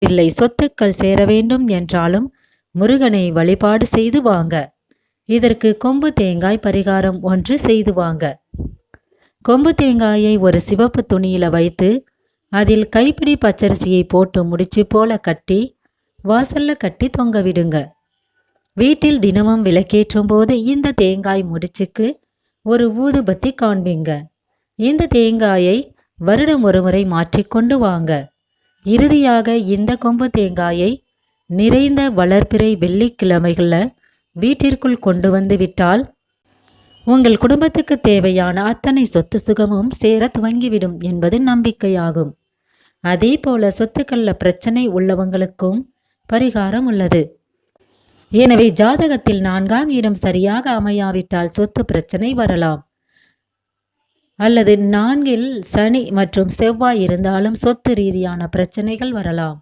இல்லை சொத்துக்கள் சேர வேண்டும் என்றாலும் முருகனை வழிபாடு செய்து வாங்க. இதற்கு கொம்பு தேங்காய் பரிகாரம் ஒன்று செய்து வாங்க. கொம்பு தேங்காயை ஒரு சிவப்பு துணியில வைத்து அதில் கைப்பிடி பச்சரிசியை போட்டு முடிச்சு போல கட்டி வாசல்ல கட்டி தொங்க விடுங்க. வீட்டில் தினமும் விளக்கேற்றும் போது இந்த தேங்காய் முடிச்சுக்கு ஒரு ஊதுபத்தி காண்பீங்க. இந்த தேங்காயை வருடம் ஒருமுறை மாற்றிக்கொண்டு வாங்க. இறுதியாக இந்த கொம்பு தேங்காயை நிறைந்த வளர்பிறை வெள்ளிக்கிழமைகளில் வீட்டிற்குள் கொண்டு வந்து விட்டால் உங்கள் குடும்பத்துக்கு தேவையான அத்தனை சொத்து சுகமும் சேர துவங்கிவிடும் என்பது நம்பிக்கையாகும். அதே போல சொத்துக்கள்ல பிரச்சனை உள்ளவங்களுக்கும் பரிகாரம் உள்ளது. எனவே ஜாதகத்தில் 4ஆம் இடம் சரியாக அமையாவிட்டால் சொத்து பிரச்சனை வரலாம். அல்லது 4இல் சனி மற்றும் செவ்வாய் இருந்தாலும் சொத்து ரீதியான பிரச்சனைகள் வரலாம்.